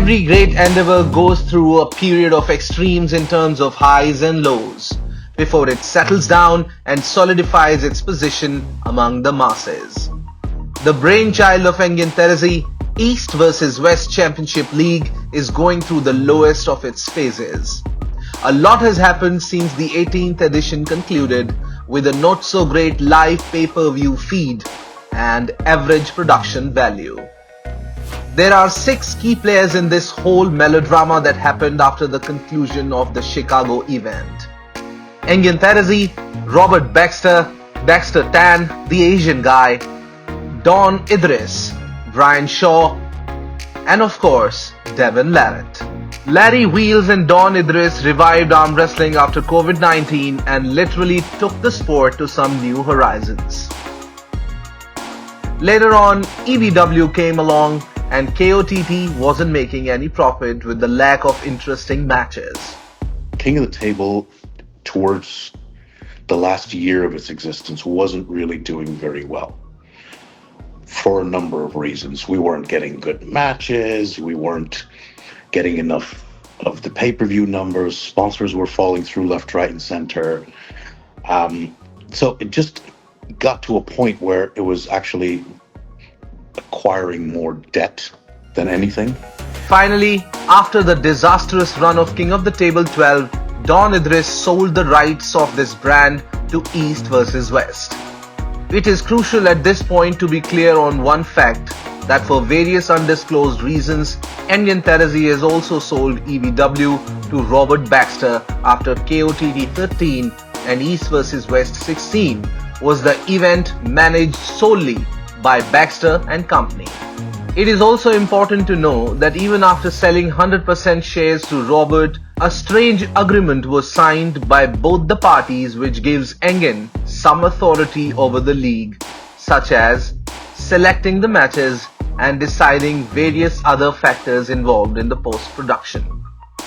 Every great endeavor goes through a period of extremes in terms of highs and lows before it settles down and solidifies its position among the masses. The brainchild of Engin Terzi, East vs West Championship League is going through the lowest of its phases. A lot has happened since the 18th edition concluded with a not so great live pay-per-view feed and average production value. There are 6 key players in this whole melodrama that happened after the conclusion of the Chicago event. Engin Terzi, Robert Baxter, Dexter Tan, the Asian guy, Don Idris, Brian Shaw, and of course, Devin Larratt. Larry Wheels and Don Idris revived arm wrestling after COVID-19 and literally took the sport to some new horizons. Later on, EBW came along and KOTT wasn't making any profit with the lack of interesting matches. King of the Table, towards the last year of its existence, wasn't really doing very well for a number of reasons. We weren't getting good matches, we weren't getting enough of the pay-per-view numbers, sponsors were falling through left, right, and center. So it just got to a point where it was actually acquiring more debt than anything. Finally, after the disastrous run of King of the Table 12, Don Idris sold the rights of this brand to East vs West. It is crucial at this point to be clear on one fact, that for various undisclosed reasons, Engin Terzi has also sold EBW to Robert Baxter after KOTT 13 and East vs West 16 was the event managed solely by Baxter and company. It is also important to know that even after selling 100% shares to Robert, a strange agreement was signed by both the parties which gives Engin some authority over the league, such as selecting the matches and deciding various other factors involved in the post-production.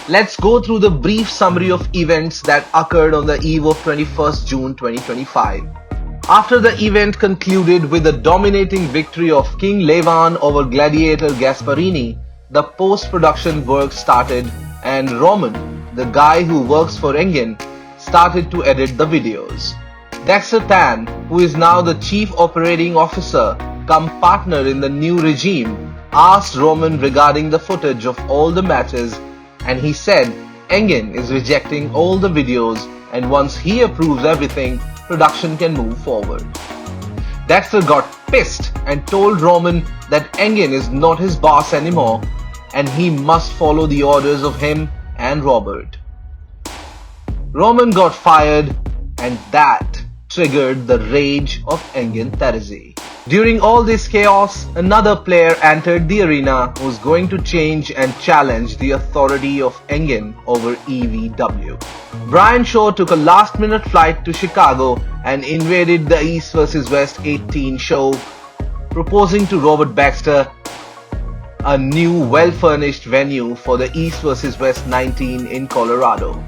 Let's go through the brief summary of events that occurred on the eve of 21st June 2025. After the event concluded with a dominating victory of King Levan over Gladiator Gasparini, the post-production work started and Roman, the guy who works for Engin, started to edit the videos. Dexter Tan, who is now the Chief Operating Officer come partner in the new regime, asked Roman regarding the footage of all the matches and he said Engin is rejecting all the videos and once he approves everything, production can move forward. Dexter got pissed and told Roman that Engin is not his boss anymore and he must follow the orders of him and Robert. Roman got fired and that triggered the rage of Engin Terzi. During all this chaos, another player entered the arena who was going to change and challenge the authority of Engin over EBW. Brian Shaw took a last-minute flight to Chicago and invaded the East vs West 18 show, proposing to Robert Baxter a new well-furnished venue for the East vs West 19 in Colorado.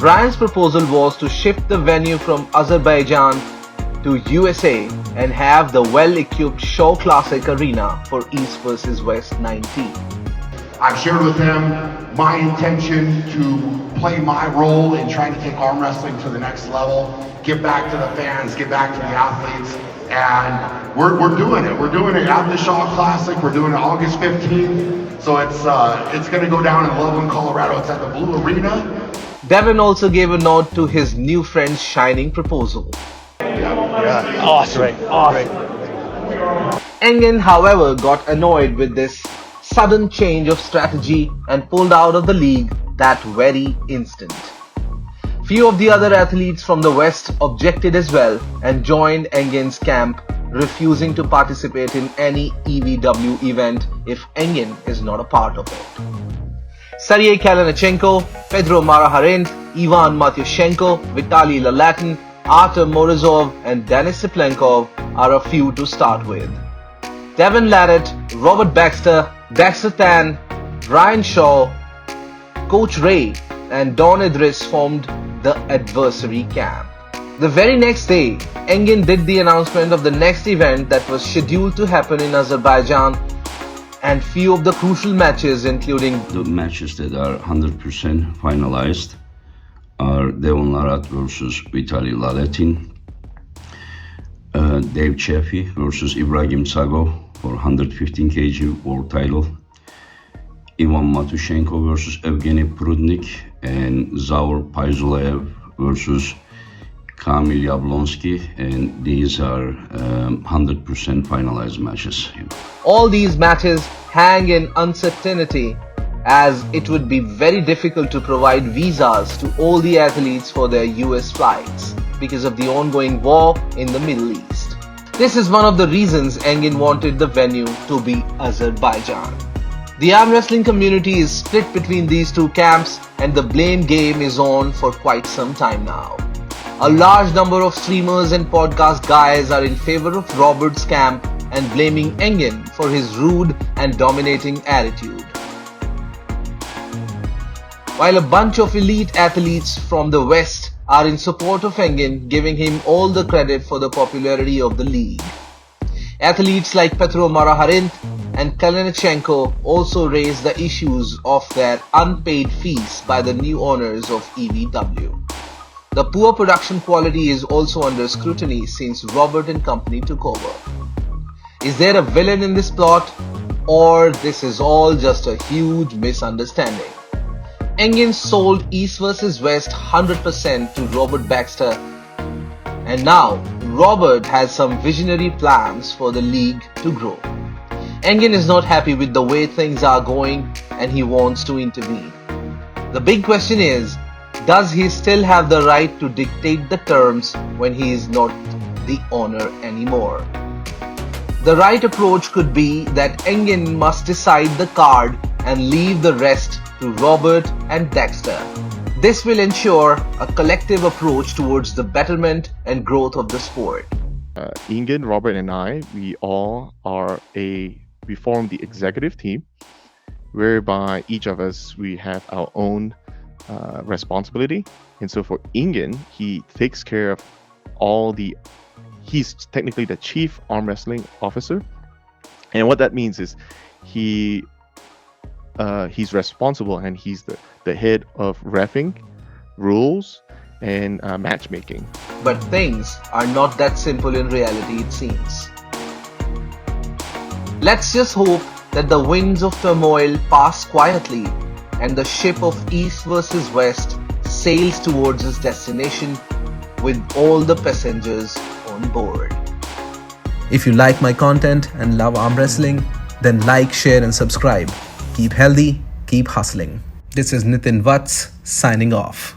Brian's proposal was to shift the venue from Azerbaijan to USA and have the well-equipped Shaw Classic Arena for East vs West 19. I've shared with him my intention to play my role in trying to take arm wrestling to the next level, give back to the fans, give back to the athletes, and we're doing it. We're doing it at the Shaw Classic. We're doing it August 15th, so it's going to go down in Loveland, Colorado. It's at the Blue Arena. Devin also gave a nod to his new friend's shining proposal. Yeah. Awesome. Awesome. Engin, however, got annoyed with this sudden change of strategy and pulled out of the league that very instant. Few of the other athletes from the West objected as well and joined Engin's camp, refusing to participate in any EBW event if Engin is not a part of it. Sergey Kalinachenko, Pedro Maraharent, Ivan Matyushenko, Vitaly Lalatin, Artur Morozov and Denis Siplenkov are a few to start with. Devin Larratt, Robert Baxter, Dexter Tan, Brian Shaw, Coach Ray and Don Idris formed the adversary camp. The very next day, Engin did the announcement of the next event that was scheduled to happen in Azerbaijan and few of the crucial matches, including The matches that are 100% finalized are Devon Larat versus Vitaly Laletin, Dave Chaffee versus Ibrahim Sago for 115 kg world title, Ivan Matushenko versus Evgeny Prudnik, and Zaur Paizulaev versus Kamil Yablonsky, and these are 100% finalized matches. all these matches hang in uncertainty, as it would be very difficult to provide visas to all the athletes for their US flights because of the ongoing war in the Middle East. This is one of the reasons Engin wanted the venue to be Azerbaijan. The arm wrestling community is split between these two camps, and the blame game is on for quite some time now. A large number of streamers and podcast guys are in favor of Robert's camp and blaming Engin for his rude and dominating attitude, while a bunch of elite athletes from the West are in support of Engin, giving him all the credit for the popularity of the league. Athletes like Petro Maraharint and Kalenichenko also raise the issues of their unpaid fees by the new owners of EVW. The poor production quality is also under scrutiny since Robert and company took over. Is there a villain in this plot, or this is all just a huge misunderstanding? Engin sold East vs West 100% to Robert Baxter, and now Robert has some visionary plans for the league to grow. Engin is not happy with the way things are going and he wants to intervene. The big question is, does he still have the right to dictate the terms when he is not the owner anymore? The right approach could be that Engin must decide the card and leave the rest to Robert and Dexter. This will ensure a collective approach towards the betterment and growth of the sport. Engin, Robert, and I, we form the executive team, whereby each of us, we have our own responsibility. And so for Engin, he takes care of he's technically the chief arm wrestling officer. And what that means is he's responsible, and he's the head of reffing, rules, and matchmaking. But things are not that simple in reality, it seems. Let's just hope that the winds of turmoil pass quietly and the ship of East vs West sails towards its destination with all the passengers on board. If you like my content and love arm wrestling, then like, share and subscribe. Keep healthy, keep hustling. This is Nitin Vats signing off.